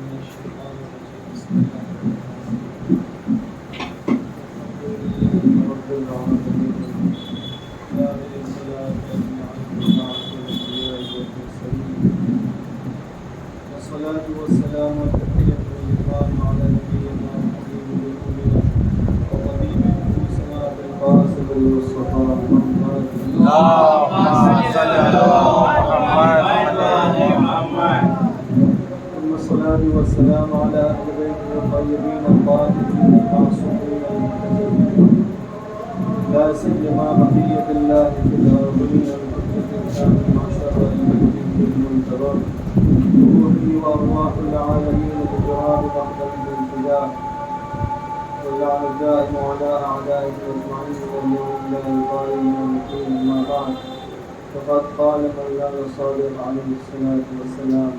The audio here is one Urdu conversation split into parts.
والصلاة والسلام والتحية والإكرام على نبينا وحبيب قلوبنا وطبيب نفوسنا بالقاسم المصطفى محمد اللهم صل على محمد. ثم الصلاة والسلام على أهل بيته الطيبين الطاهرين المعصومين المحتجبين لا سيما بقية الله في الأرضين والكتاب معشر المجد المنتظر روحي وأرواح العالمين بالجهاد بعد الانتداء واللعن الدائم على أعدائه أجمعين واليوم لا القائم والمقيم أما بعد فقد قال مولانا الصادق عليه الصلاة والسلام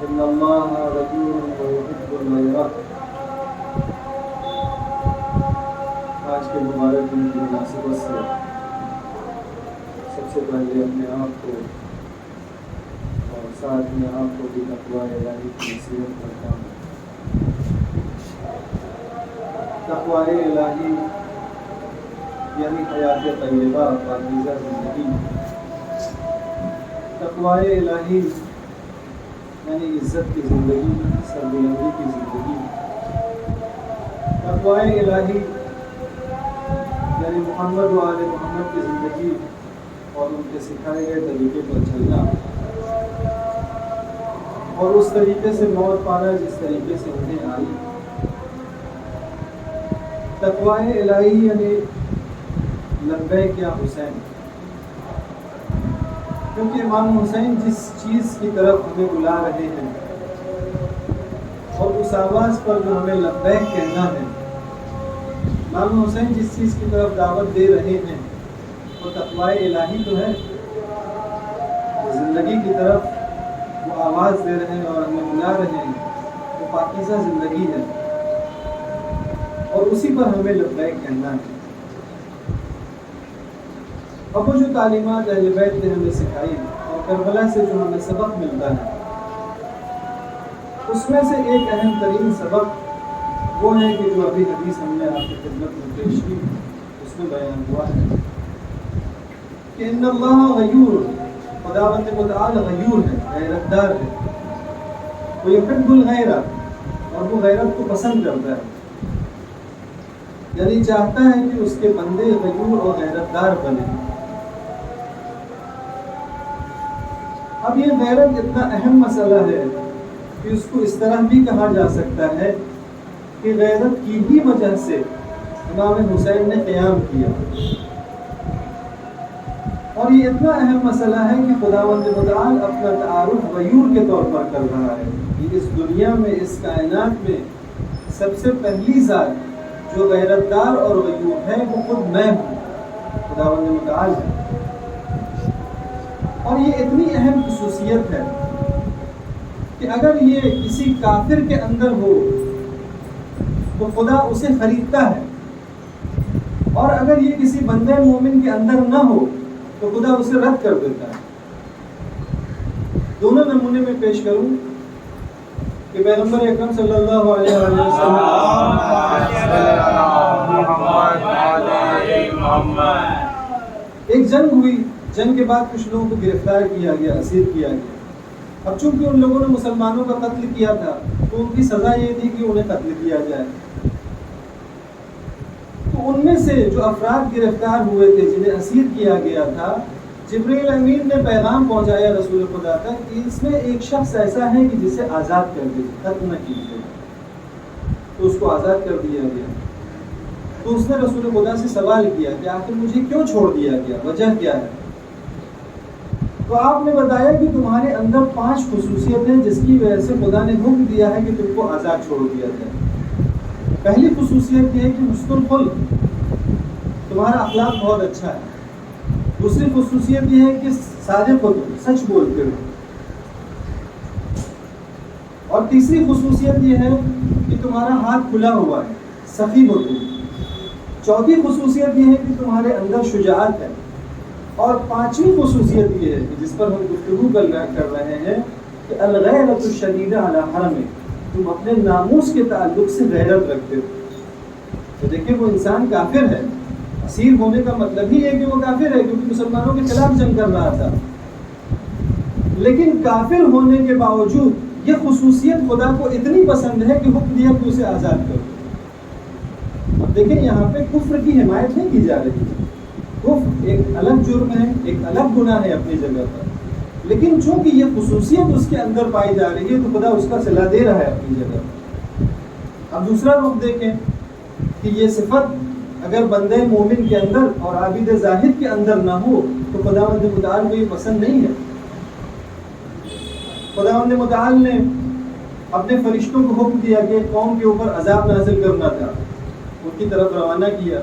إن الله غفور ويحب الغيرة. آج کے مبارک دن کی مناسبت سے سب سے پہلے اپنے آپ کو اور ساتھ میں آپ کو بھی تقویٰ الہی کی نصیحت کرتا ہوں. تقویٰ الہی یعنی حیات طیبہ پاکیزہ زندگی. تقویٰ الہی یعنی عزت کی زندگی، سربلندی کی زندگی. تقویٰ الہی یعنی محمد و آل محمد کی زندگی اور ان کے سکھائے گئے طریقے پر چلنا اور اس طریقے سے موت پانا جس طریقے سے انہیں آئی. تقویٰ الہی یعنی لبیک یا حسین، کیونکہ امام حسین جس چیز کی طرف ہمیں بلا رہے ہیں اور اس آواز پر جو ہمیں لبیک کہنا ہے، امام حسین جس چیز کی طرف دعوت دے رہے ہیں وہ تقویٰ الہی تو ہے. زندگی کی طرف وہ آواز دے رہے ہیں اور ہمیں بلا رہے ہیں، وہ پاکیزہ زندگی ہے اور اسی پر ہمیں لبیک کہنا ہے. اب وہ جو تعلیمات اہل بیت نے ہمیں سکھائی اور کربلا سے جو ہمیں سبق ملتا ہے، اس میں سے ایک اہم ترین سبق وہ ہے کہ جو ابھی حدیث ہم نے آپ کی خدمت میں پیش کی، اس میں بیان ہوا ہے کہ ان اللہ غیور، خداوند متعال غیور ہے، غیرت دار ہے. وہ یحب الغیرہ، اور وہ غیرت کو پسند کرتا ہے، یعنی چاہتا ہے کہ اس کے بندے غیور اور غیرت دار بنے. اب یہ غیرت اتنا اہم مسئلہ ہے کہ اس کو اس طرح بھی کہا جا سکتا ہے کہ غیرت کی ہی وجہ سے امام حسین نے قیام کیا. اور یہ اتنا اہم مسئلہ ہے کہ خداوند متعال اپنا تعارف غیور کے طور پر کر رہا ہے کہ اس دنیا میں، اس کائنات میں سب سے پہلی ذات جو غیرت دار اور غیور ہے وہ خود میں ہوں، خداوند متعال ہے. اور یہ اتنی اہم خصوصیت ہے کہ اگر یہ کسی کافر کے اندر ہو تو خدا اسے خریدتا ہے، اور اگر یہ کسی بندے مومن کے اندر نہ ہو تو خدا اسے رد کر دیتا ہے. دونوں نمونے میں پیش کروں کہ پیغمبر اکرم صلی اللہ علیہ وسلم ایک جنگ ہوئی، جنگ کے بعد کچھ لوگوں کو گرفتار کیا گیا، اسیر کیا گیا. اب چونکہ ان لوگوں نے مسلمانوں کا قتل کیا تھا تو ان کی سزا یہ تھی کہ انہیں قتل کیا جائے. تو ان میں سے جو افراد گرفتار ہوئے تھے، جنہیں اسیر کیا گیا تھا، جبریل امین نے پیغام پہنچایا رسول خدا تک کہ اس میں ایک شخص ایسا ہے کہ جسے آزاد کر دے، قتل نہ کیجیے. تو اس کو آزاد کر دیا گیا. تو اس نے رسول خدا سے سوال کیا کہ آخر مجھے کیوں چھوڑ دیا گیا، وجہ کیا ہے؟ تو آپ نے بتایا کہ تمہارے اندر 5 خصوصیت ہیں جس کی وجہ سے خدا نے حکم دیا ہے کہ تم کو آزاد چھوڑ دیا جائے. پہلی خصوصیت یہ ہے کہ حسن الخلق، تمہارا اخلاق بہت اچھا ہے. دوسری خصوصیت یہ ہے کہ صادق ہو، تم سچ بولتے ہو. اور تیسری خصوصیت یہ ہے کہ تمہارا ہاتھ کھلا ہوا ہے، سخی ہو تم. چوتھی خصوصیت یہ ہے کہ تمہارے اندر شجاعت ہے. اور 5ویں خصوصیت یہ ہے کہ جس پر ہم گفتگو کر رہے ہیں کہ الغیرۃ الشدیدہ علی حرم، تم اپنے ناموس کے تعلق سے غیرت رکھتے ہو. تو دیکھیں وہ انسان کافر ہے. اسیر ہونے کا مطلب ہی ہے کہ وہ کافر ہے، کیونکہ مسلمانوں کے خلاف جنگ کر رہا تھا. لیکن کافر ہونے کے باوجود یہ خصوصیت خدا کو اتنی پسند ہے کہ حکم دیا کہ اسے آزاد کرو. اب دیکھیں یہاں پہ کفر کی حمایت نہیں کی جا رہی. کفر ایک الگ جرم ہے، ایک الگ گناہ ہے اپنی جگہ پر، لیکن چونکہ یہ خصوصیت اس کے اندر پائی جا رہی ہے تو خدا اس کا صلہ دے رہا ہے اپنی جگہ پر. اب دوسرا رخ دیکھیں کہ یہ صفت اگر بندے مومن کے اندر اور عابد زاہد کے اندر نہ ہو تو خداوند متعال کو یہ پسند نہیں ہے. خداوند متعال نے اپنے فرشتوں کو حکم دیا کہ قوم کے اوپر عذاب نازل کرنا تھا، ان کی طرف روانہ کیا.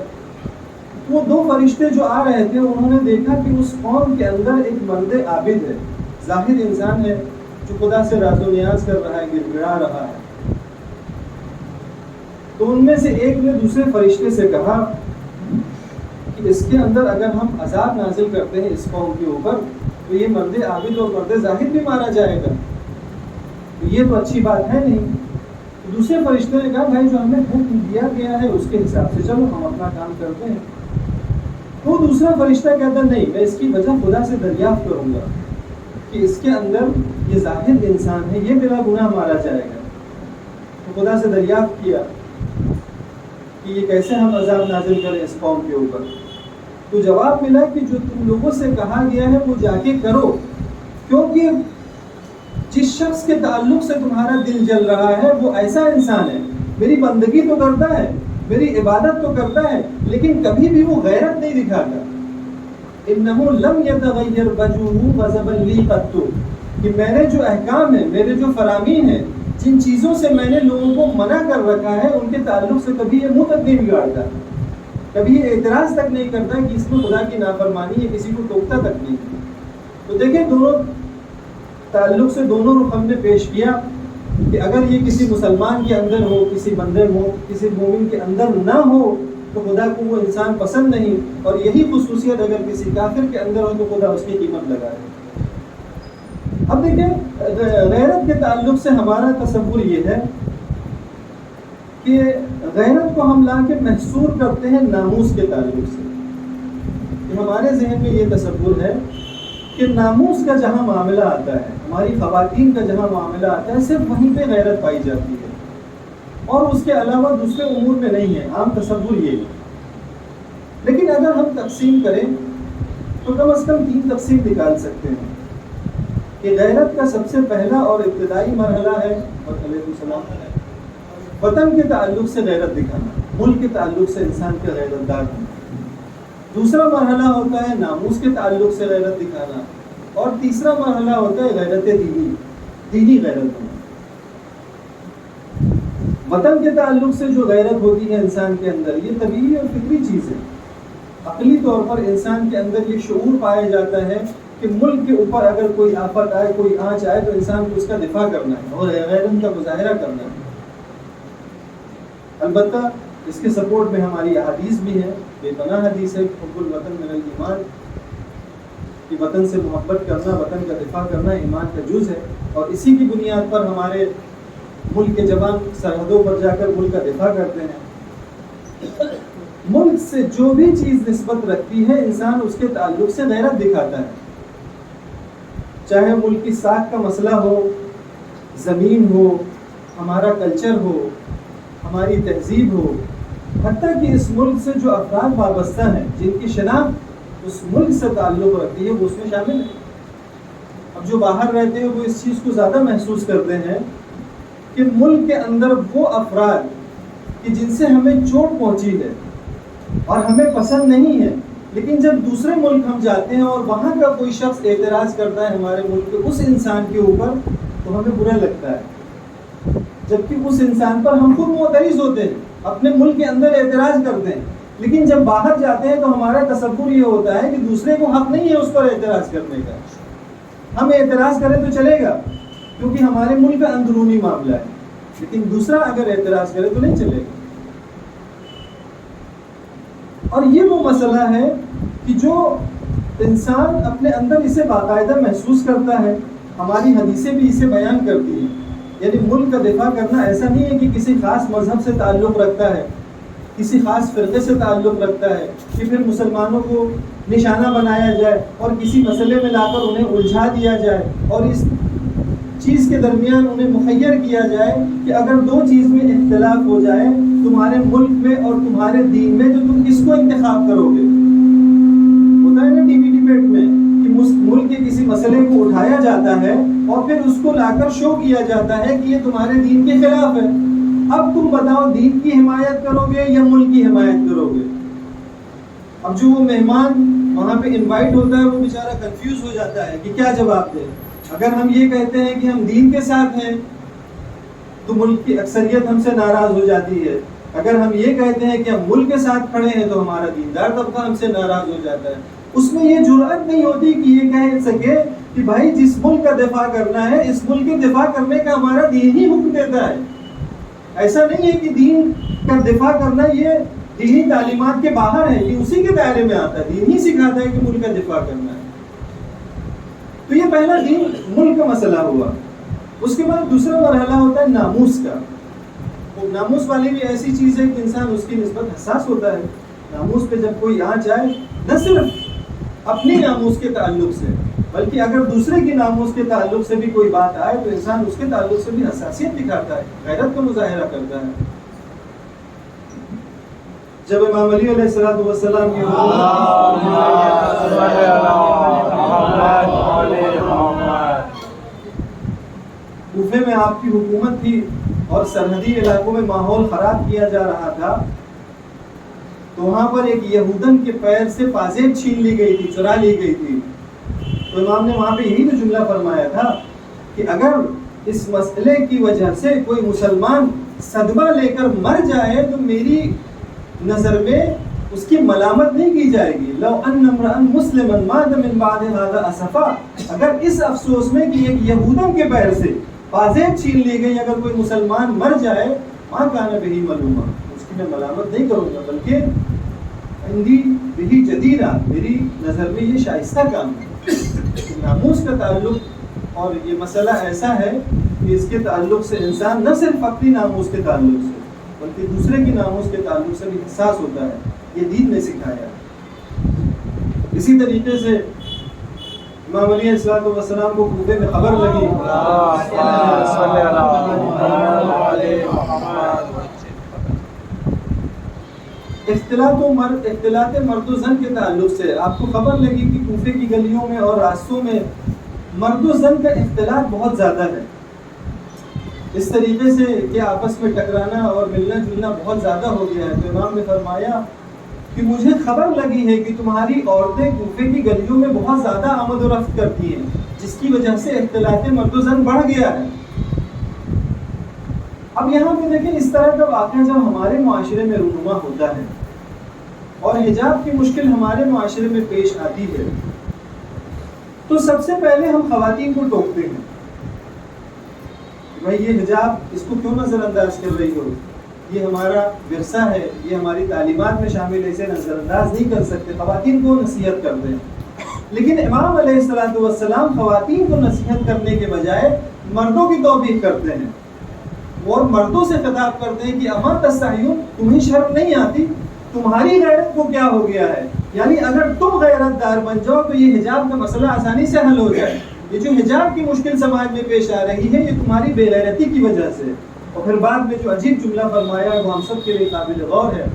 وہ دو فرشتے جو آ رہے تھے انہوں نے دیکھا کہ اس قوم کے اندر ایک مرد عابد ہے، زاہد انسان ہے جو خدا سے راز و نیاز کر رہا ہے، گر گڑا رہا ہے. تو ان میں سے ایک نے دوسرے فرشتے سے کہا کہ اس کے اندر اگر ہم عذاب نازل کرتے ہیں اس قوم کے اوپر تو یہ مرد عابد اور مرد زاہد بھی مارا جائے گا، یہ تو اچھی بات ہے نہیں. دوسرے فرشتے نے کہا بھائی جو ہمیں حکم دیا گیا ہے اس کے حساب سے چلو ہم اپنا کام کرتے ہیں. تو دوسرا فرشتہ کہتا نہیں، میں اس کی وجہ خدا سے دریافت کروں گا کہ اس کے اندر یہ زاہد انسان ہے، یہ بلا گناہ مارا جائے گا. تو خدا سے دریافت کیا کہ یہ کیسے ہم عذاب نازل کریں اس قوم کے اوپر. تو جواب ملا کہ جو تم لوگوں سے کہا گیا ہے وہ جا کے کرو، کیونکہ جس شخص کے تعلق سے تمہارا دل جل رہا ہے وہ ایسا انسان ہے، میری بندگی تو کرتا ہے، میری عبادت تو کرتا ہے، لیکن کبھی بھی وہ غیرت نہیں دکھاتا. انہ لم یتغیر وجهه غضبا لی قط، کہ میں نے جو احکام ہیں، میرے جو فرامین ہیں، جن چیزوں سے میں نے لوگوں کو منع کر رکھا ہے ان کے تعلق سے کبھی یہ منہ تک نہیں بگاڑتا، کبھی یہ اعتراض تک نہیں کرتا کہ اس میں خدا کی نافرمانی ہے، کسی کو ٹوکتا تک نہیں. تو دیکھیں دونوں تعلق سے دونوں رخ ہم نے پیش کیا کہ اگر یہ کسی مسلمان کے اندر ہو، کسی بندے کسی مومن کے اندر نہ ہو تو خدا کو وہ انسان پسند نہیں، اور یہی خصوصیت اگر کسی کافر کے اندر ہو تو خدا اس کی قیمت لگائے. اب دیکھیں غیرت کے تعلق سے ہمارا تصور یہ ہے کہ غیرت کو ہم لا کے محصور کرتے ہیں ناموس کے تعلق سے. کہ ہمارے ذہن میں یہ تصور ہے کہ ناموس کا جہاں معاملہ آتا ہے، ہماری خواتین کا جہاں معاملہ آتا ہے، صرف وہیں پہ غیرت پائی جاتی ہے اور اس کے علاوہ دوسرے امور میں نہیں ہے. عام تصور یہ ہے. لیکن اگر ہم تقسیم کریں تو کم از کم 3 تقسیم نکال سکتے ہیں کہ غیرت کا سب سے پہلا اور ابتدائی مرحلہ ہے علیکم السلام وطن کے تعلق سے غیرت دکھانا، ملک کے تعلق سے انسان کا غیرت دار ہونا. دوسرا مرحلہ ہوتا ہے ناموس کے تعلق سے غیرت دکھانا، اور تیسرا مرحلہ ہوتا ہے غیرت دینی غیرت ہونا. وطن کے تعلق سے جو غیرت ہوتی ہے انسان کے اندر، یہ طبیعی اور فطری چیز ہے. عقلی طور پر انسان کے اندر یہ شعور پایا جاتا ہے کہ ملک کے اوپر اگر کوئی آفت آئے، کوئی آنچ آئے تو انسان کو اس کا دفاع کرنا ہے اور غیرت کا مظاہرہ کرنا ہے. البتہ اس کے سپورٹ میں ہماری احادیث بھی ہیں، بے پناہ حدیث ہے حب الوطن من الایمان، کہ وطن سے محبت کرنا، وطن کا دفاع کرنا ایمان کا جز ہے، اور اسی کی بنیاد پر ہمارے ملک کے جوان سرحدوں پر جا کر ملک کا دفاع کرتے ہیں. ملک سے جو بھی چیز نسبت رکھتی ہے انسان اس کے تعلق سے غیرت دکھاتا ہے، چاہے ملک کی ساکھ کا مسئلہ ہو، زمین ہو، ہمارا کلچر ہو، ہماری تہذیب ہو، حتیٰ کہ اس ملک سے جو افراد وابستہ ہیں جن کی شناخت اس ملک سے تعلق رکھتی ہے وہ اس میں شامل ہے. اب جو باہر رہتے ہیں وہ اس چیز کو زیادہ محسوس کرتے ہیں کہ ملک کے اندر وہ افراد کہ جن سے ہمیں چوٹ پہنچی ہے اور ہمیں پسند نہیں ہے، لیکن جب دوسرے ملک ہم جاتے ہیں اور وہاں کا کوئی شخص اعتراض کرتا ہے ہمارے ملک کے اس انسان کے اوپر تو ہمیں برا لگتا ہے، جبکہ اس انسان پر ہم خود معترض ہوتے ہیں، اپنے ملک کے اندر اعتراض کرتے ہیں. لیکن جب باہر جاتے ہیں تو ہمارا تصور یہ ہوتا ہے کہ دوسرے کو حق نہیں ہے اس پر اعتراض کرنے کا، ہم اعتراض کریں تو چلے گا کیونکہ ہمارے ملک کا اندرونی معاملہ ہے، لیکن دوسرا اگر اعتراض کرے تو نہیں چلے گا. اور یہ وہ مسئلہ ہے کہ جو انسان اپنے اندر اسے باقاعدہ محسوس کرتا ہے، ہماری حدیثیں بھی اسے بیان کرتی ہیں یعنی ملک کا دفاع کرنا ایسا نہیں ہے کہ کسی خاص مذہب سے تعلق رکھتا ہے، کسی خاص فرقے سے تعلق رکھتا ہے کہ پھر مسلمانوں کو نشانہ بنایا جائے اور کسی مسئلے میں لا کر انہیں الجھا دیا جائے اور اس چیز کے درمیان انہیں مخیر کیا جائے کہ اگر دو چیز میں اختلاف ہو جائے تمہارے ملک میں اور تمہارے دین میں تو تم کس کو انتخاب کرو گے۔ ہوتا ہے نا ٹی وی ڈیبیٹ میں کہ ملک کے کسی مسئلے کو اٹھایا جاتا ہے اور پھر اس کو لا کر شو کیا جاتا ہے کہ یہ تمہارے دین کے خلاف ہے، اب تم بتاؤ دین کی حمایت کرو گے یا ملک کی حمایت کرو گے؟ اب جو وہ مہمان وہاں پہ انوائٹ ہوتا ہے وہ بیچارہ کنفیوز ہو جاتا ہے کہ کیا جواب دے۔ اگر ہم یہ کہتے ہیں کہ ہم دین کے ساتھ ہیں تو ملک کی اکثریت ہم سے ناراض ہو جاتی ہے، اگر ہم یہ کہتے ہیں کہ ہم ملک کے ساتھ کھڑے ہیں تو ہمارا دیندار طبقہ ہم سے ناراض ہو جاتا ہے۔ اس میں یہ جرأت نہیں ہوتی کہ یہ کہہ سکے کہ بھائی جس ملک کا دفاع کرنا ہے اس ملک کے دفاع کرنے کا ہمارا دین ہی حکم دیتا ہے۔ ایسا نہیں ہے کہ دین کا دفاع کرنا یہ دینی تعلیمات کے باہر ہے، یہ اسی کے دائرے میں آتا ہے، دین ہی سکھاتا ہے کہ ملک کا دفاع کرنا ہے۔ تو یہ پہلا دین ملک کا مسئلہ ہوا۔ اس کے بعد دوسرا مرحلہ ہوتا ہے ناموس کا۔ ناموس والی بھی ایسی چیز ہے کہ انسان اس کی نسبت حساس ہوتا ہے۔ ناموس پہ جب کوئی آ جائے نہ صرف اپنی ناموس کے تعلق سے بلکہ اگر دوسرے کی ناموس کے تعلق سے بھی کوئی بات آئے تو انسان اس کے تعلق سے بھی حساسیت دکھاتا ہے، غیرت کا مظاہرہ کرتا ہے۔ جب امام علی علیہ السلام کی کوفے میں آپ کی حکومت تھی اور سرحدی علاقوں میں ماحول خراب کیا جا رہا تھا تو وہاں پر ایک یہودن کے پیر سے پازیب چھین لی گئی تھی، چرا لی گئی تھی۔ تو امام نے وہاں پہ یہی تو جملہ فرمایا تھا کہ اگر اس مسئلے کی وجہ سے کوئی مسلمان صدمہ لے کر مر جائے تو میری نظر میں اس کی ملامت نہیں کی جائے گی۔ لو ان امرأ مسلما مات من بعد هذا اسفا، اگر اس افسوس میں کہ ایک یہودن کے پیر سے پازیب چھین لی گئی اگر کوئی مسلمان مر جائے ما کان بہ ملوما، اس کی میں ملامت نہیں کروں گا بلکہ عندی بہ جدیرہ، میری نظر میں یہ شائستہ کام ہے۔ ناموس کا تعلق اور یہ مسئلہ ایسا ہے کہ اس کے تعلق سے انسان نہ صرف اپنی ناموس کے تعلق سے بلکہ دوسرے کی ناموس کے تعلق سے بھی حساس ہوتا ہے، یہ دین نے سکھایا ہے۔ اسی طریقے سے امام علیہ السلام کو کوفے میں خبر لگی، اختلاط مرد و زن کے تعلق سے آپ کو خبر لگی کہ کوفے کی گلیوں میں اور راستوں میں مرد و زن کا اختلاط بہت زیادہ ہے، اس طریقے سے کہ آپس میں ٹکرانا اور ملنا جلنا بہت زیادہ ہو گیا ہے۔ تو امام نے فرمایا کہ مجھے خبر لگی ہے کہ تمہاری عورتیں کوفے کی گلیوں میں بہت زیادہ آمد و رفت کرتی ہیں جس کی وجہ سے اختلاط مرد و زن بڑھ گیا ہے۔ اب یہاں پہ دیکھیں اس طرح کا واقعہ جب ہمارے معاشرے میں رونما ہوتا ہے اور حجاب کی مشکل ہمارے معاشرے میں پیش آتی ہے تو سب سے پہلے ہم خواتین کو ٹوکتے ہیں، بھائی یہ حجاب اس کو کیوں نظر انداز کر رہی ہو، یہ ہمارا ورثہ ہے، یہ ہماری تعلیمات میں شامل ہے، اسے نظر انداز نہیں کر سکتے، خواتین کو نصیحت کرتے ہیں۔ لیکن امام علیہ السلام خواتین کو نصیحت کرنے کے بجائے مردوں کی توبیخ کرتے ہیں اور مردوں سے خطاب کرتے ہیں کہ اما تستحیون، تمہیں شرم نہیں آتی، تمہاری غیرت کو کیا ہو گیا ہے؟ یعنی اگر تم غیرت دار بن جاؤ تو یہ حجاب کا مسئلہ آسانی سے حل ہو جائے۔ یہ جو حجاب کی مشکل سماج میں پیش آ رہی ہے یہ تمہاری بے غیرتی کی وجہ سے۔ اور پھر بعد میں جو عجیب جملہ فرمایا ہے وہ ہم سب کے لیے قابل غور ہے،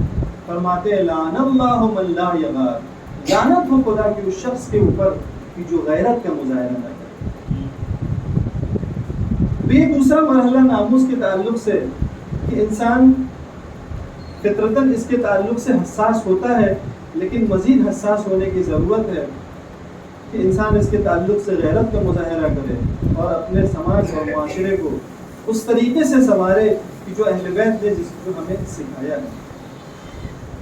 فرماتے ہیں لعن اللہ من لا یغار، لعنت ہو خدا کی اس شخص کے اوپر کہ جو غیرت کا مظاہرہ نہ کرے۔ یہ دوسرا مرحلہ ناموس کے تعلق سے کہ انسان فطرتاً اس کے تعلق سے حساس ہوتا ہے لیکن مزید حساس ہونے کی ضرورت ہے کہ انسان اس کے تعلق سے غیرت کا مظاہرہ کرے اور اپنے سماج اور معاشرے کو اس طریقے سے سنوارے کہ جو اہل بیت نے جس کو ہمیں سکھایا ہے۔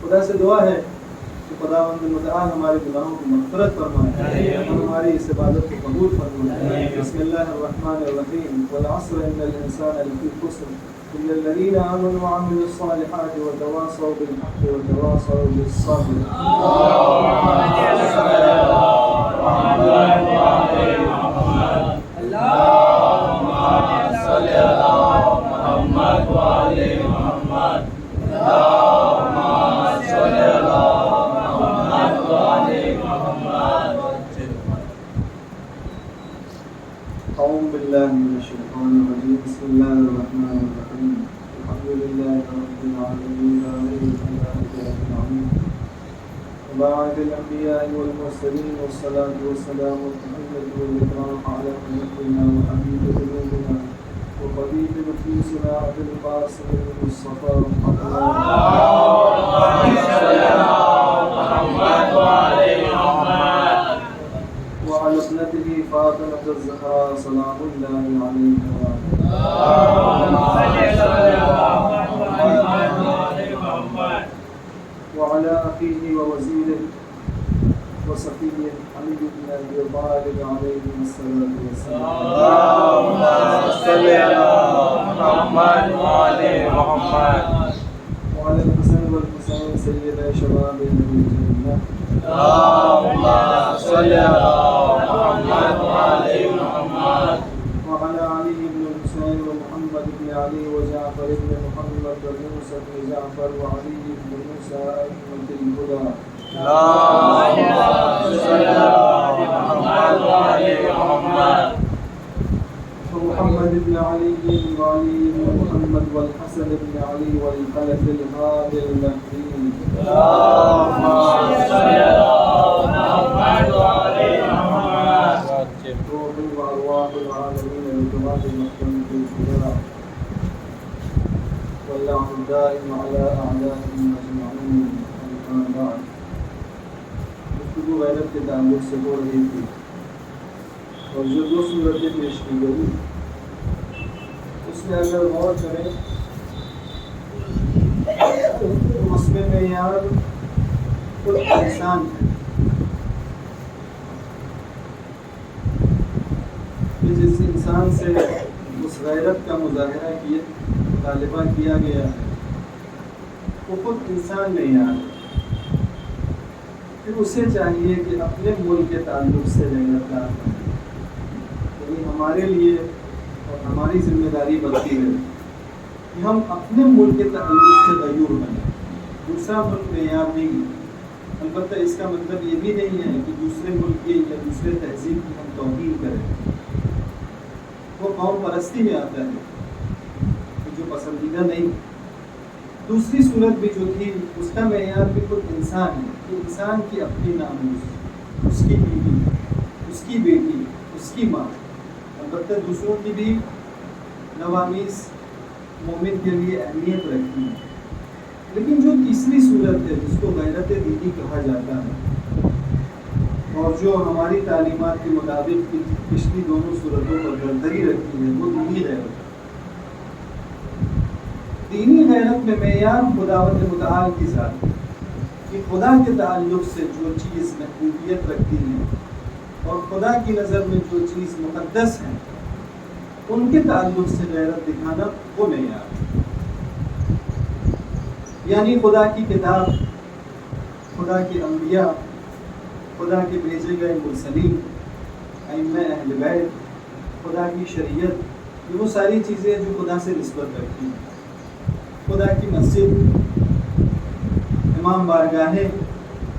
خدا سے دعا ہے کہ خداوند متعال ہمارے گناہوں کی مغفرت فرمائے اور ہماری اس عبادت کو قبول فرمائے۔ بسم اللہ الرحمن الرحیم، والعصر ان الانسان لفی خسر الا الذین آمنوا وعملوا الصالحات وتواصوا بالحق وتواصوا بالصبر۔ اللهم صل على أعوذ بالله من الشيطان الرجيم بسم الله الرحمن الرحيم الحمد لله رب العالمين وبعد الأنبياء والمرسلين والصلاة والسلام والتحية والإكرام على نبينا وحبيب قلوبنا وطبيب نفوسنا أبي القاسم المصطفى محمد وعلى ابنته فاطمة الزهراء سلام الله عليها وعلى أخيه ووزيره وصفيه علي بن أبي طالب عليه الصلاة والسلام اللهم صل على محمد وعلى محمد وعلى الحسن والحسين سيدا شباب الجنة اللهم صل على محمد وعلى محمد وعلى علي بن الحسين ومحمد بن علي وجعفر بن محمد وموسى بن جعفر وعلي بن موسى أئمة الهدى اللهم صل على محمد وعلى محمد ومحمد بن علي وعلي بن محمد والحسن بن علي والخلف الهادي المهدي اللهم صل على محمد وعلى محمد روح وأرواح العالمين بجمال محكمة الكبرى واللعن الدائم على أعدائهم أجمعين أما بعد گفتگو غیرت کے تعلق سے ہو رہی تھی اور جو دو صورتیں پیش کی گئی اس میں اگر غور کریں تو اس میں معیار خود انسان ہے کہ جس انسان سے اس غیرت کا مظاہرہ کیا مطالبہ کیا گیا ہے وہ خود انسان معیار ہے پھر اسے چاہیے کہ اپنے ملک کے تعلق سے غیرت دار بنے یعنی ہمارے لیے اور ہماری ذمہ داری بنتی ہے کہ ہم اپنے ملک کے تعلق سے غیور بنیں دوسرا ملک معیار نہیں البتہ اس کا مطلب یہ بھی نہیں ہے کہ دوسرے ملک کی یا دوسرے تہذیب کی ہم توہین کریں وہ قوم پرستی میں آتا ہے جو پسندیدہ نہیں دوسری صورت بھی جو تھی اس کا معیار بھی خود انسان ہے کہ انسان کی اپنی ناموس اس کی بیوی اس کی بیٹی اس کی ماں البتہ دوسروں کی بھی نوامیس مومن کے لیے اہمیت رکھتی ہے لیکن جو تیسری صورت ہے جس کو غیرت دینی کہا جاتا ہے اور جو ہماری تعلیمات کے مطابق پچھلی دونوں صورتوں پر برتری رکھتی ہے وہ دینی غیرت ہے دینی غیرت میں معیار خداوند متعال کی ذات کہ خدا کے تعلق سے جو چیز محبوبیت رکھتی ہے اور خدا کی نظر میں جو چیز مقدس ہے ان کے تعلق سے غیرت دکھانا وہ معیار ہے یعنی خدا کی کتاب خدا کے انبیاء خدا کے بھیجے گئے مرسلین ائمہ اہل بیت خدا کی شریعت یہ وہ ساری چیزیں جو خدا سے نسبت رکھتی ہیں خدا کی مسجد امام بارگاہیں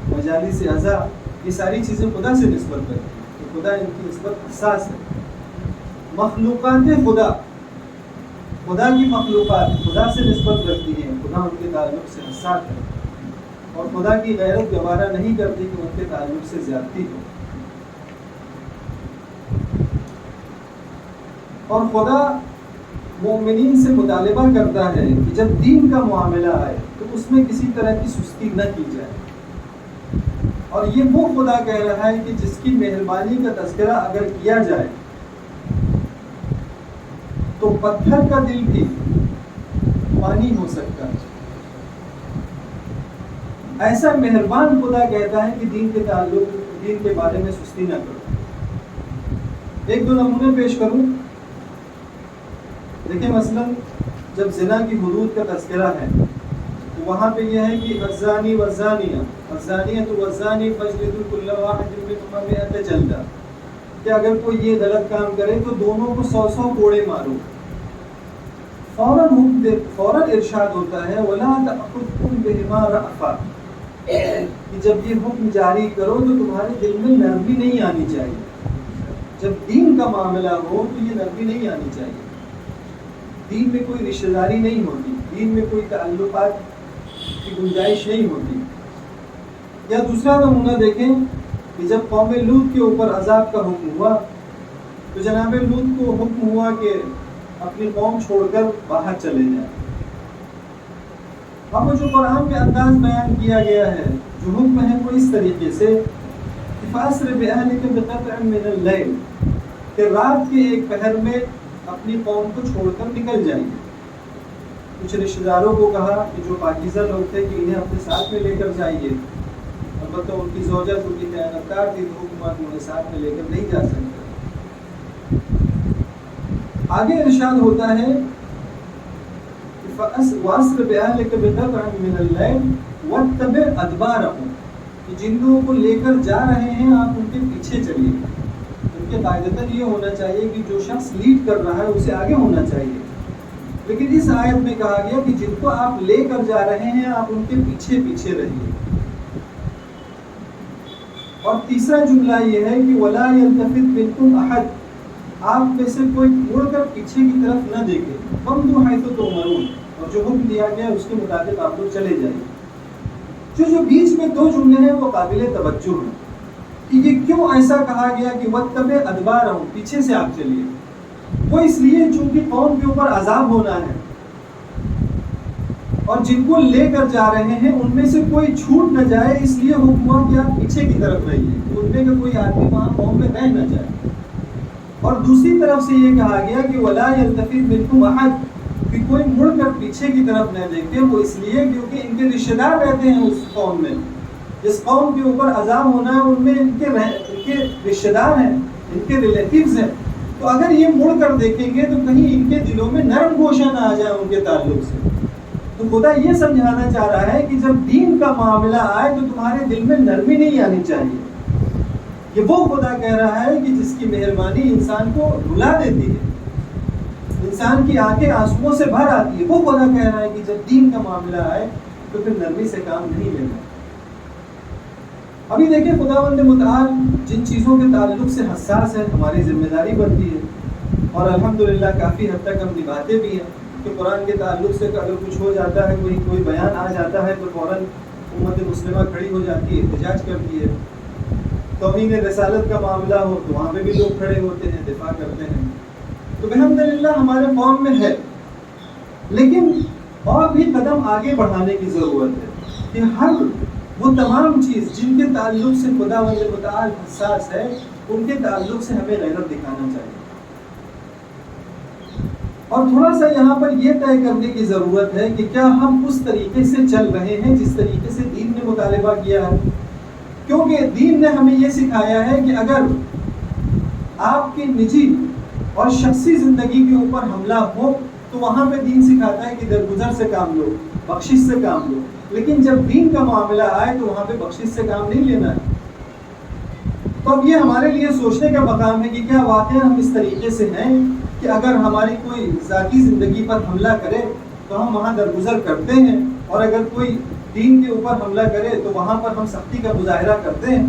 مجالس اعضاء یہ ساری چیزیں خدا سے نسبت رکھتی ہیں تو خدا ان کی نسبت حساس ہے مخلوقات خدا کی مخلوقات خدا سے نسبت رکھتی ہیں خدا ان کے تعلق سے حساس ہے اور خدا کی غیرت گوارا نہیں کرتی کہ ان کے تعلق سے زیادتی ہو اور خدا مومنین سے مطالبہ کرتا ہے کہ جب دین کا معاملہ آئے تو اس میں کسی طرح کی سستی نہ کی جائے اور یہ وہ خدا کہہ رہا ہے کہ جس کی مہربانی کا تذکرہ اگر کیا جائے تو پتھر کا دل بھی پانی ہو سکتا ہے ایسا مہربان خدا کہتا ہے کہ دین کے تعلق دین کے بارے میں سستی نہ کرو ایک دو نمونے پیش کروں دیکھیں مثلا جب زنا کی حدود کا تذکرہ ہے تو وہاں پہ یہ ہے کہ الزانی والزانیہ الزانیۃ والزانی فاجلدوا كل واحد منهما 100 جلدہ کہ اگر کوئی یہ غلط کام کرے تو دونوں کو 100 کوڑے مارو فوراً ارشاد ہوتا ہے وَلَا تَأْخُذْكُمْ بِهِمَا رَأْفَةٌ کہ جب یہ حکم جاری کرو تو تمہارے دل میں نرمی نہیں آنی چاہیے جب دین کا معاملہ ہو تو یہ نرمی نہیں آنی چاہیے. دین میں کوئی رشتہ داری نہیں ہوتی، دین میں کوئی تعلقات کی گنجائش نہیں ہوتی. یا دوسرا نمونہ دیکھیں کہ جب قوم لوط کے اوپر عذاب کا حکم ہوا تو جناب لوط کو حکم ہوا کہ اپنی قوم چھوڑ کر باہر چلے جائیں. اب جو قرآن کے انداز بیان کیا گیا ہے، جو حکم ہے وہ اس طریقے سے فَأَسْرِ بِأَهْلِكَ بِقِطْعٍ مِّنَ اللَّيْلِ، کہ رات کے ایک پہر میں اپنی قوم کو چھوڑ کر نکل جائیے. کچھ رشتہ داروں کو کہا کہ جو پاکیزہ لوگ تھے کہ انہیں اپنے ساتھ میں لے کر جائیے. البتہ ان کی زوجہ جو کہ خیانتکار تھی تو حکومت انہیں ساتھ میں لے کر نہیں جا سکتے. آگے ارشاد ہوتا ہے وَأَسْرِ بِأَهْلِكَ بِقِطْعٍ مِّنَ اللَّيْلِ وَاتَّبِعْ أَدْبَارَهُمْ، کہ جن لوگوں کو لے کر جا رہے ہیں آپ ان کے پیچھے چلیے. ان کے قاعدتاً یہ ہونا چاہیے کہ جو شخص لیڈ کر رہا ہے اسے آگے ہونا چاہیے، لیکن اس آیت میں کہا گیا کہ جن کو آپ لے کر جا رہے ہیں آپ ان کے پیچھے پیچھے رہیے. اور تیسرا جملہ یہ ہے کہ وَلَا يَلْتَفِتْ مِنْكُمْ أَحَدٌ، آپ میں سے کوئی مڑ کر پیچھے کی طرف نہ دیکھے. وَامْضُوا حَيْثُ تُؤْمَرُونَ، اور جو حکم دیا گیا اس کے مطابق آپ لوگ چلے جائیں. جو بیچ میں دو جملے ہیں وہ قابل توجہ ہیں کہ یہ کیوں ایسا کہا گیا کہ وَاتَّبِعْ أَدْبَارَهُمْ، پیچھے سے آپ چلیے. وہ اس لیے چونکہ قوم کے اوپر عذاب ہونا ہے اور جن کو لے کر جا رہے ہیں ان میں سے کوئی چھوٹ نہ جائے، اس لیے حکم ہوا کہ آپ پیچھے کی طرف رہیے، ان میں کا کوئی آدمی وہاں قوم میں رہ نہ جائے. اور دوسری طرف سے یہ کہا گیا کہ وَلَا يَلْتَفِتْ مِنْكُمْ أَحَدٌ، کہ کوئی مڑ کر پیچھے کی طرف نہ دیکھے. وہ اس لیے کیونکہ ان کے رشتہ دار رہتے ہیں اس قوم میں، جس قوم کے اوپر عذاب ہونا ہے ان میں ان کے رشتہ دار ہیں، ان کے ریلیٹیوز ہیں. تو اگر یہ مڑ کر دیکھیں گے تو کہیں ان کے دلوں میں نرم گوشہ نہ آ جائے ان کے تعلق سے. تو خدا یہ سمجھانا چاہ رہا ہے کہ جب دین کا معاملہ آئے تو تمہارے دل میں نرمی نہیں آنی چاہیے. یہ وہ خدا کہہ رہا ہے کہ جس کی مہربانی انسان کو رلا دیتی ہے، انسان کی آنکھیں آنسوؤں سے بھر آتی ہے. وہ خدا کہہ رہا ہے کہ جب دین کا معاملہ آئے تو پھر نرمی سے کام نہیں لینا. ابھی دیکھیں خداوند متعال جن چیزوں کے تعلق سے حساس ہے ہماری ذمہ داری بنتی ہے، اور الحمدللہ کافی حد تک ہم نبھاتے بھی ہیں کہ قرآن کے تعلق سے اگر کچھ ہو جاتا ہے، کوئی بیان آ جاتا ہے تو فوراً امت مسلمہ کھڑی ہو جاتی ہے، احتجاج کرتی ہے. توہین رسالت کا معاملہ ہو تو وہاں پہ بھی لوگ کھڑے ہوتے ہیں، دفاع کرتے ہیں. تو الحمدللہ ہمارے قوم میں ہے، لیکن اور بھی قدم آگے بڑھانے کی ضرورت ہے کہ ہر وہ تمام چیز جن کے تعلق سے خداوند متعال حساس ہے ان کے تعلق سے ہمیں غیرت دکھانا چاہیے. اور تھوڑا سا یہاں پر یہ طے کرنے کی ضرورت ہے کہ کیا ہم اس طریقے سے چل رہے ہیں جس طریقے سے دین نے مطالبہ کیا ہے. کیونکہ دین نے ہمیں یہ سکھایا ہے کہ اگر آپ کی نجی اور شخصی زندگی کے اوپر حملہ ہو تو وہاں پہ دین سکھاتا ہے کہ درگزر سے کام لو، بخشش سے کام لو. لیکن جب دین کا معاملہ آئے تو وہاں پہ بخشش سے کام نہیں لینا ہے. تو اب یہ ہمارے لیے سوچنے کا مقام ہے کہ کیا واقعی ہم اس طریقے سے ہیں کہ اگر ہماری کوئی ذاتی زندگی پر حملہ کرے تو ہم وہاں درگزر کرتے ہیں، اور اگر کوئی دین کے اوپر حملہ کرے تو وہاں پر ہم سختی کا مظاہرہ کرتے ہیں.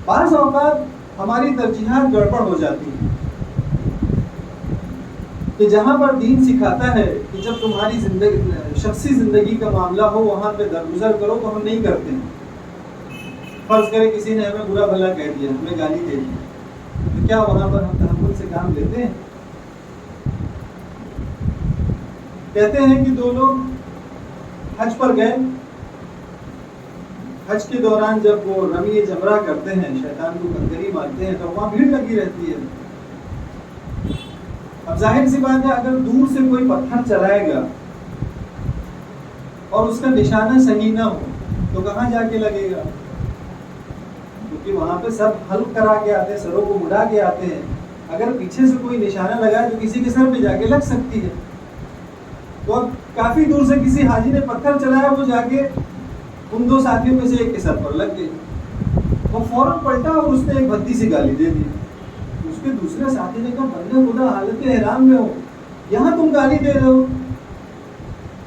بعض اوقات ہماری ترجیحات گڑبڑ ہو جاتی ہیں کہ جہاں پر دین سکھاتا ہے کہ جب تمہاری شخصی زندگی کا معاملہ ہو وہاں پہ درگزر کرو تو ہم نہیں کرتے ہیں. فرض کرے کسی نے ہمیں برا بھلا کہہ دیا، ہمیں گالی دے دی، تو کیا وہاں پر ہم تحمل سے کام لیتے ہیں؟ کہتے ہیں کہ دو لوگ حج پر گئے، حج کے دوران جب وہ رمی جمرہ کرتے ہیں، شیطان کو کنکری مارتے ہیں تو وہاں بھیڑ لگی رہتی ہے. اب ظاہر سی بات ہے اگر دور سے کوئی پتھر چلائے گا اور اس کا نشانہ صحیح نہ ہو تو کہاں جا کے لگے گا؟ کیونکہ وہاں پہ سب حلق کرا کے آتے ہیں، سروں کو مڑا کے آتے ہیں. اگر پیچھے سے کوئی نشانہ لگائے تو کسی کے سر پہ جا کے لگ سکتی ہے. تو اب کافی دور سے کسی حاجی نے پتھر چلایا، وہ جا کے ان دو ساتھیوں میں سے ایک کے سر پر لگ گئی. وہ فوراً پلٹا اور اس نے ایک بھدی سی گالی دے دی. اس کے دوسرے ساتھی نے کہا بندے خدا حالت احرام میں ہو، یہاں تم گالی دے رہے ہو،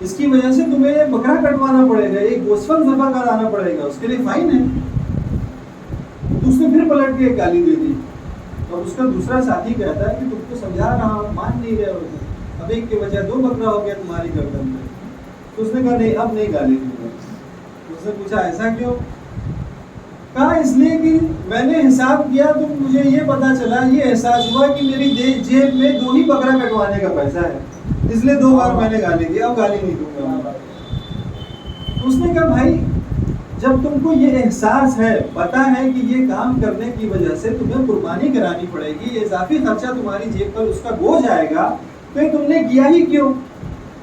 اس کی وجہ سے تمہیں ایک بکرا کٹوانا پڑے گا، ایک گوسفند ذبح کرانا پڑے گا، اس کے لیے فائن ہے. تو اس نے پھر پلٹ کے ایک گالی دے دی. اور اس کا دوسرا ساتھی کہتا ہے کہ تم کو سمجھا رہا ہوں مان نہیں رہے ہو، اب ایک کی وجہ 2 بکرا ہو گیا تمہاری گردن پہ. تو اس نے کہا نہیں اب نہیں گالی دوں گا. اس نے پوچھا ایسا کیوں؟ کہا اس لیے کہ میں نے حساب کیا تو مجھے یہ پتا چلا، یہ احساس ہوا کہ میری جیب میں 2 ہی بکرا کٹوانے کا پیسہ ہے، اس لیے 2 بار میں نے گالی دی، اب گالی نہیں دوں گا. اس نے کہا بھائی جب تم کو یہ احساس ہے، پتا ہے کہ یہ کام کرنے کی وجہ سے تمہیں قربانی کرانی پڑے گی، یہ اضافی خرچہ تمہاری جیب پر اس کا بوجھ آئے گا، تو یہ تم نے کیا ہی کیوں؟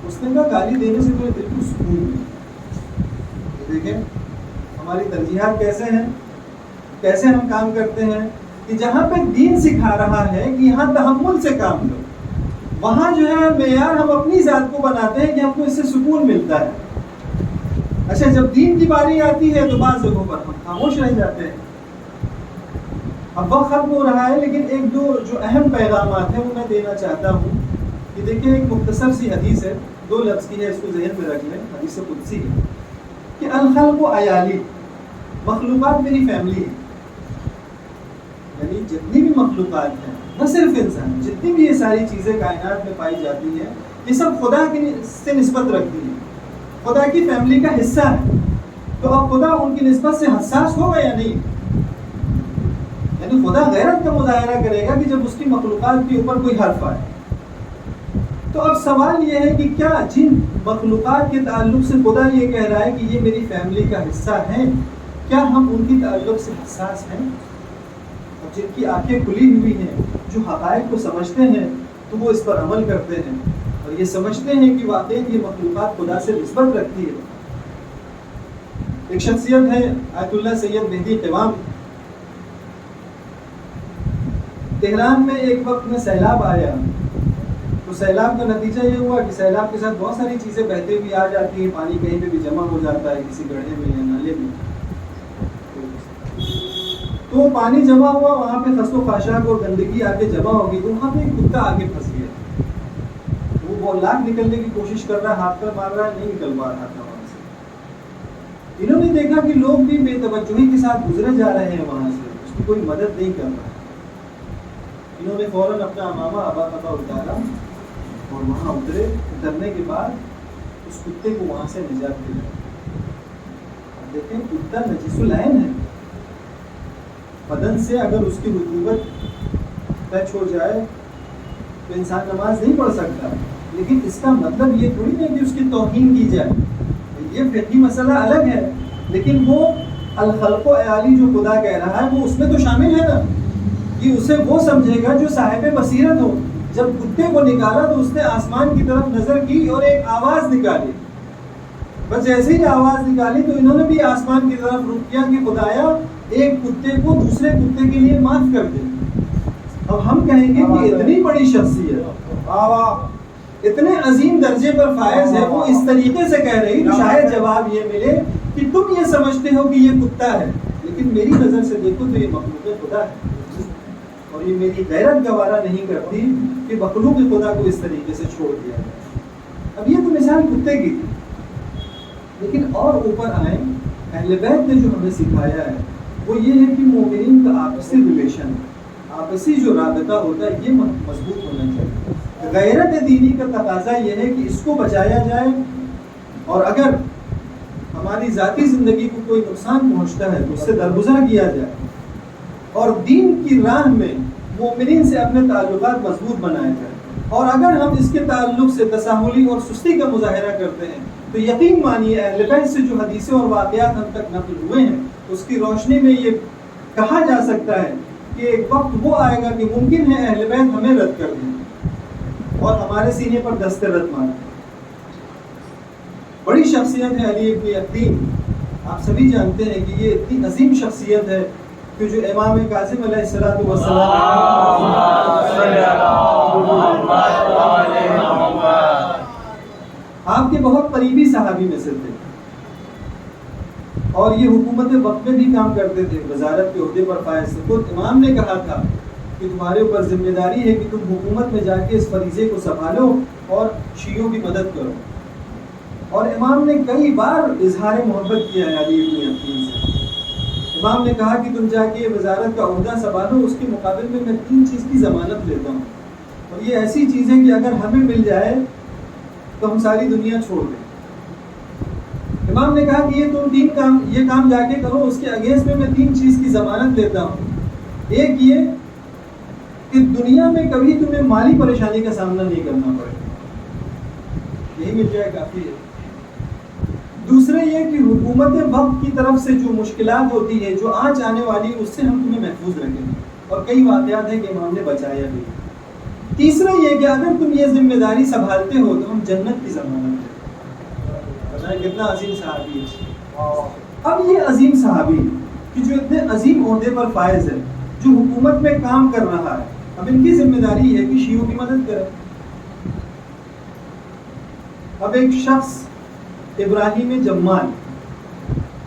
اس نے کہا گالی دینے سے تمہیں دل کو سکون ملے. دیکھیں ہماری ترجیحات کیسے ہیں، کیسے ہم کام کرتے ہیں کہ جہاں پہ دین سکھا رہا ہے کہ یہاں تحمل سے کام کرو، وہاں جو ہے معیار ہم اپنی ذات کو بناتے ہیں کہ ہم کو اس سے سکون ملتا ہے. اچھا جب دین کی باری آتی ہے تو بعض جگہوں پر ہم خاموش رہ جاتے ہیں. اب وقت ختم ہو رہا ہے لیکن 1-2 جو اہم پیغامات ہیں وہ میں دینا چاہتا ہوں. کہ دیکھیں ایک مختصر سی حدیث ہے، 2 لفظ کی ہے، اس کو ذہن میں رکھ لیں. حدیث قدسی ہے کہ الخلق عیالی، مخلوقات میری فیملی ہے. یعنی جتنی بھی مخلوقات ہیں، نہ صرف انسان، جتنی بھی یہ ساری چیزیں کائنات میں پائی جاتی ہیں، یہ سب خدا سے نسبت رکھتی ہیں، خدا کی فیملی کا حصہ ہے. تو اب خدا ان کی نسبت سے حساس ہوگا یا نہیں؟ یعنی خدا غیرت کا مظاہرہ کرے گا کہ جب اس کی مخلوقات کے اوپر کوئی حرف آئے. تو اب سوال یہ ہے کہ کیا جن مخلوقات کے تعلق سے خدا یہ کہہ رہا ہے کہ یہ میری فیملی کا حصہ ہیں، کیا ہم ان کی تعلق سے حساس ہیں؟ اور جن کی آنکھیں کھلی ہوئی ہیں، جو حقائق کو سمجھتے ہیں تو وہ اس پر عمل کرتے ہیں اور یہ سمجھتے ہیں کہ واقعی یہ مخلوقات خدا سے نسبت رکھتی ہے. ایک شخصیت ہے آیت اللہ سید مہدی قوام. تہران میں ایک وقت میں سیلاب آیا تو سیلاب کا نتیجہ یہ ہوا کہ سیلاب کے ساتھ بہت ساری چیزیں بہتے ہوئی آ جاتی ہیں، پانی کہیں پہ بھی جمع ہو جاتا ہے، کسی گڑھے میں یا نالے میں. تو پانی جمع ہوا، وہاں پہ خس و خاشاک اور گندگی آ کے جمع ہوگی، تو وہاں پہ ایک کتا آگے پھنس گیا. وہ لاکھ نکلنے کی کوشش کر رہا ہے، ہاتھ پر مار رہا ہے، نہیں نکل پا رہا تھا وہاں سے. انہوں نے دیکھا کہ لوگ بھی بے توجہی کے ساتھ گزرے جا رہے ہیں وہاں سے، اس کی کوئی مدد نہیں کر رہا. انہوں نے فوراً اپنا امامہ ابا قبا اتارا اور وہاں اترے. اترنے کے بعد اس کتے کو وہاں سے نجات دلائی. دیکھیں کتا نجس العین ہے، بدن سے اگر اس کی رطوبت ٹچ ہو جائے تو انسان نماز نہیں پڑھ سکتا. لیکن اس کا مطلب یہ تھوڑی ہے کہ اس کی توہین کی جائے، یہ فقہی مسئلہ الگ ہے. لیکن وہ الخلق عیالی جو خدا کہہ رہا ہے وہ اس میں تو شامل ہے نا، کہ اسے وہ سمجھے گا جو صاحب بصیرت ہو. جب کتے کو نکالا تو اس نے آسمان کی طرف نظر کی اور ایک آواز نکالی. بس جیسے ہی آواز نکالی تو انہوں نے بھی آسمان کی طرف رخ کیا کہ خدایا ایک کتے کو دوسرے کتے کے لیے معاف کر دے. اب ہم کہیں گے کہ اتنی بڑی شخصیت اتنے عظیم درجے پر فائز ہے، وہ اس طریقے سے کہہ رہی، تو شاید جواب یہ ملے کہ تم یہ سمجھتے ہو کہ یہ کتا ہے، لیکن میری نظر سے دیکھو تو یہ مخلوق خدا ہے، اور یہ میری غیرت گوارا نہیں کرتی کہ مخلوق خدا کو اس طریقے سے چھوڑ دیا جائے. اب یہ تو مثال کتے کی تھی، لیکن اور اوپر آئیں. اہل بیت نے جو ہمیں سکھایا ہے وہ یہ ہے کہ مومنین کا آپسی ریلیشن، آپسی جو رابطہ ہوتا ہے یہ مضبوط ہونا چاہیے. غیرت دینی کا تقاضا یہ ہے کہ اس کو بچایا جائے، اور اگر ہماری ذاتی زندگی کو کوئی نقصان پہنچتا ہے تو اس سے درگزر کیا جائے، اور دین کی راہ میں مومنین سے اپنے تعلقات مضبوط بنائے جائیں. اور اگر ہم اس کے تعلق سے تساہلی اور سستی کا مظاہرہ کرتے ہیں تو یقین مانیے اہل بیت سے جو حدیثیں اور واقعات ہم تک نقل ہوئے ہیں اس کی روشنی میں یہ کہا جا سکتا ہے کہ ایک وقت وہ آئے گا کہ ممکن ہے اہل بیت ہمیں رد کر دیں اور ہمارے سینے پر دست رد ماریں. بڑی شخصیت ہے علی ابن یقین. آپ سبھی جانتے ہیں کہ یہ اتنی عظیم شخصیت ہے کہ جو امام کاظم علیہ السلام آپ کے بہت قریبی صحابی میں سے تھے، اور یہ حکومت وقت میں بھی کام کرتے تھے، وزارت کے عہدے پر فائز تھے. خود امام نے کہا تھا کہ تمہارے اوپر ذمہ داری ہے کہ تم حکومت میں جا کے اس فریضے کو سنبھالو اور شیعوں کی مدد کرو. اور امام نے کئی بار اظہار محبت کیا ہے علی ابن یقین سے. امام نے کہا کہ تم جا کے یہ وزارت کا عہدہ سنبھالو، اس کے مقابل میں 3 چیز کی ضمانت لیتا ہوں، اور یہ ایسی چیز ہے کہ اگر ہمیں مل جائے تو ہم ساری دنیا چھوڑ دیں۔ امام نے کہا کہ یہ کام جا کے کرو، اس کے اگینسٹ میں 3 چیز کی ضمانت لیتا ہوں۔ ایک یہ کہ دنیا میں کبھی تمہیں مالی پریشانی کا سامنا نہیں کرنا پڑے، یہی مل جائے کافی ہے۔ دوسرے یہ کہ حکومت وقت کی طرف سے جو مشکلات ہوتی ہے، جو آنچ آنے والی، اس سے ہم تمہیں محفوظ رکھیں گے، اور کئی واقعات ہیں کہ امام نے بچایا بھی۔ تیسرا یہ کہ اگر تم یہ ذمہ داری سنبھالتے ہو تو ہم جنت کی ضمانت دیں۔ کتنا عظیم صحابی ہے۔ اب یہ عظیم صحابی کہ جو اتنے عظیم عہدے پر فائز ہے، جو حکومت میں کام کر رہا ہے، اب ان کی ذمہ داری ہے کہ شیعوں کی مدد کرے۔ اب ایک شخص ابراہیم جمال،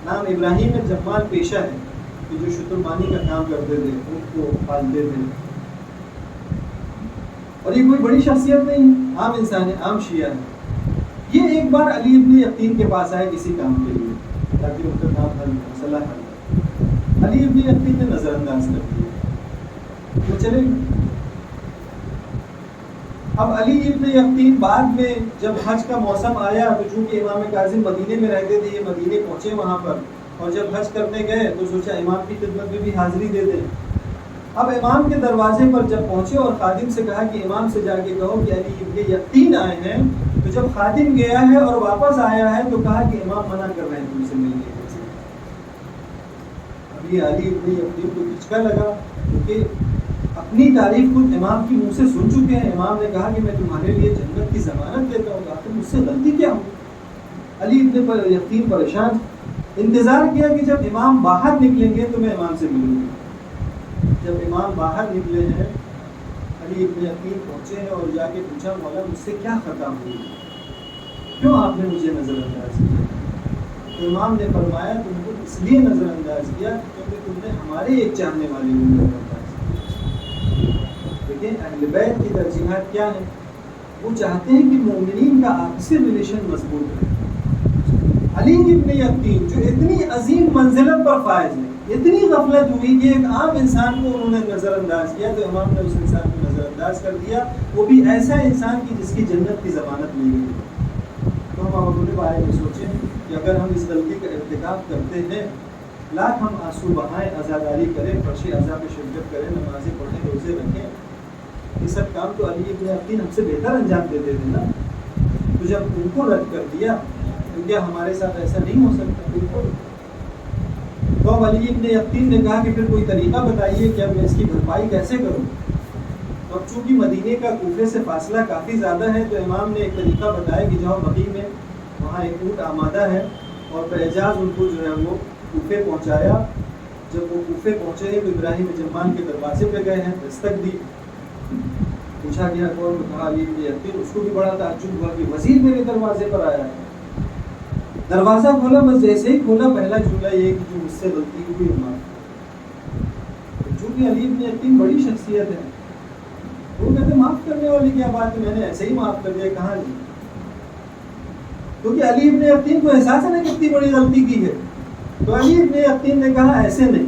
نام ابراہیم جمال پیشہ ہے، کہ جو شتربانی کا کام کرتے تھے، اونٹ کو پالتے تھے، اور یہ کوئی بڑی شخصیت نہیں، عام انسان ہے، عام شیعہ ہے۔ یہ ایک بار علی ابن یقین کے پاس آئے کسی کام کے لیے، تاکہ ان کا کام حل مسئلہ حل ہو۔ علی ابن یقین نے نظر انداز کر دیا، وہ چلے گئے۔ اب علی ابن یقین بعد میں جب حج کا موسم آیا تو چونکہ امام کاظم مدینے میں رہتے تھے، یہ مدینے پہنچے وہاں پر، اور جب حج کرنے گئے تو سوچا امام کی خدمت میں بھی حاضری دے دیں۔ اب امام کے دروازے پر جب پہنچے اور خادم سے کہا کہ امام سے جا کے کہو کہ علی ابن یقین آئے ہیں، تو جب خادم گیا ہے اور واپس آیا ہے تو کہا کہ امام منع کر رہے ہیں تم سے ملنے کے۔ اب یہ علی ابن یقین کو جھٹکا لگا، کیونکہ اپنی تعریف خود امام کی منہ سے سن چکے ہیں۔ امام نے کہا کہ میں تمہارے لیے جنت کی ضمانت دیتا ہوں، آخر مجھ سے غلطی کیا ہو؟ علی ابن یقین پریشان، انتظار کیا کہ جب امام باہر نکلیں گے تو میں امام سے ملوں گا۔ جب امام باہر نکلے ہیں، علی ابن یقین پہنچے ہیں اور جا کے پوچھا مولا مجھ سے کیا خطا ہوئی، کیوں آپ نے مجھے نظر انداز کیا؟ تو امام نے فرمایا تم کو اس لیے نظر انداز کیا کیونکہ تم نے ہمارے ایک چاہنے والے کو نظر انداز کیا۔ دیکھیں اہل بیت کی ترجیحات کیا ہیں، وہ چاہتے ہیں کہ مومنین کا آپسی ریلیشن مضبوط رہے۔ علی ابن یقین جو اتنی عظیم منزلت پر فائز ہے، اتنی غفلت ہوئی کہ ایک عام انسان کو انہوں نے نظر انداز کیا، تو امام نے اس انسان کو نظر انداز کر دیا، وہ بھی ایسا انسان کی جس کی جنت کی ضمانت مل گئی۔ تو ہم اپنے بارے میں سوچیں کہ اگر ہم اس غلطی کا ارتکاب کرتے ہیں، لاکھ ہم آنسو بہائیں، عزاداری کریں، فرش عزا میں شرکت کریں، نمازیں پڑھیں، روزے رکھیں، یہ سب کام تو علی ابن یقین ہم سے بہتر انجام دیتے تھے نا۔ تو جب ان کو رد کر دیا تو کیا ہمارے ساتھ ایسا نہیں ہو سکتا؟ بالکل۔ تو اب علی ابن یقین نے کہا کہ پھر کوئی طریقہ بتائیے کہ اب میں اس کی بھرپائی کیسے کروں؟ تو اب چونکہ مدینے کا کوفے سے فاصلہ کافی زیادہ ہے، تو امام نے ایک طریقہ بتایا کہ جاؤ بقیع میں، وہاں ایک اونٹ آمادہ ہے، اور باعجاز ان کو جو ہے وہ کوفے پہنچایا۔ جب وہ کوفے پہنچے ہیں تو ابراہیم جمال کے دروازے پہ گئے ہیں، دستک دی، پوچھا گیا کون؟ کہا علی ابن یقین۔ اس کو بھی بڑا تعجب ہوا کہ وزیر میرے دروازے پر آیا ہے۔ دروازہ کھولا، بس جیسے ہی کھولا پہلا جملہ یہ کہ جو مجھ سے غلطی ہوئی معاف۔ چونکہ علی ابن یقین بڑی شخصیت ہے، وہ کہتے معاف کرنے والی کیا بات ہے، میں نے ایسے ہی معاف کر دیا، کہاں جی؟ کیونکہ علی ابن یقین کو احساس ہے نا کتنی بڑی غلطی کی ہے۔ تو علی ابن یقین نے کہا ایسے نہیں،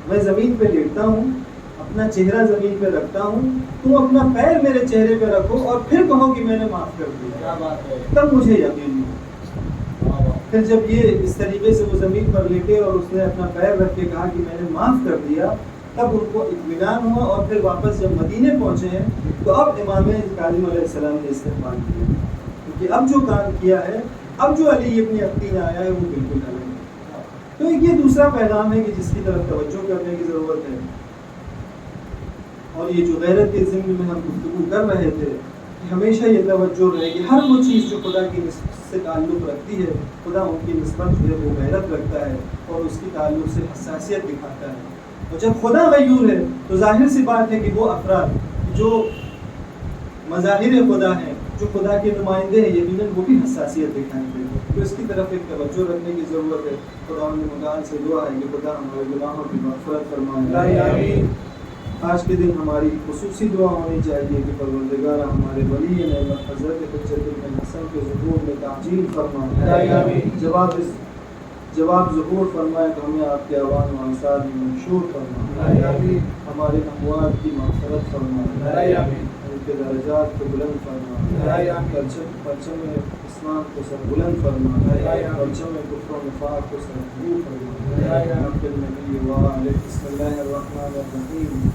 میں زمین پہ لیٹتا ہوں، اپنا چہرہ زمین پہ رکھتا ہوں، تم اپنا پیر میرے چہرے پہ رکھو اور پھر کہو کہ میں نے معاف کر دیا، تب مجھے یقین ہو۔ پھر جب یہ اس طریقے سے وہ زمین پر لیٹے اور اس نے اپنا پیر رکھ کے کہا کہ میں نے معاف کر دیا، تب ان کو اطمینان ہوا۔ اور پھر واپس جب مدینے پہنچے ہیں تو اب امام کاظم علیہ السلام نے استقبال کیا، کیونکہ اب جو کام کیا ہے، اب جو علی ابن یقین آیا ہے وہ بالکل الگ ہے۔ تو ایک یہ دوسرا پیغام ہے کہ جس کی طرف توجہ کرنے کی ضرورت ہے۔ اور یہ جو غیرت کے ضمن میں ہم گفتگو کر رہے تھے کہ ہمیشہ یہ توجہ رہے کہ ہر وہ چیز جو خدا کی نسبت سے تعلق رکھتی ہے، خدا ان کی نسبت جو ہے وہ غیرت رکھتا ہے اور اس کی تعلق سے حساسیت دکھاتا ہے۔ اور جب خدا غیور ہے تو ظاہر سی بات ہے کہ وہ افراد جو مظاہر خدا ہیں، جو خدا کے نمائندے ہیں، یقیناً وہ بھی حساسیت دکھائیں گے۔ تو اس کی طرف ایک توجہ رکھنے کی ضرورت ہے۔ خدا متعال سے دعا ہے کہ خدا ہمارے گناہوں کی مغفرت فرمائے۔ آج کے دن ہماری خصوصی دعا ہونی چاہیے کہ پروردگار ہمارے ولی نعمت حضرت حجت بن حسن کے ظہور میں تعجیل فرما، جواب ظہور فرمائے تو ہمیں آپ کے عوام و انصار میں منشور فرمائے، ہمارے اموات کی مغفرت فرمائے، ان کے درجات کو بلند فرمائے، پرچم اسلام کو سر بلند فرمائے، پرچم کفر و نفاق کو سر دور فرمائے، نبی وآلہ۔ بسم اللہ الرحمن الرحیم۔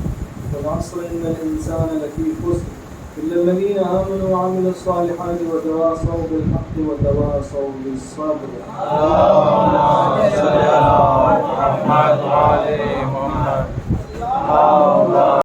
والعصر ان الانسان لفی خسر الا الذين آمنوا وعملوا الصالحات وتواصوا بالحق وتواصوا بالصبر۔ اللهم صل على محمد وعلى محمد۔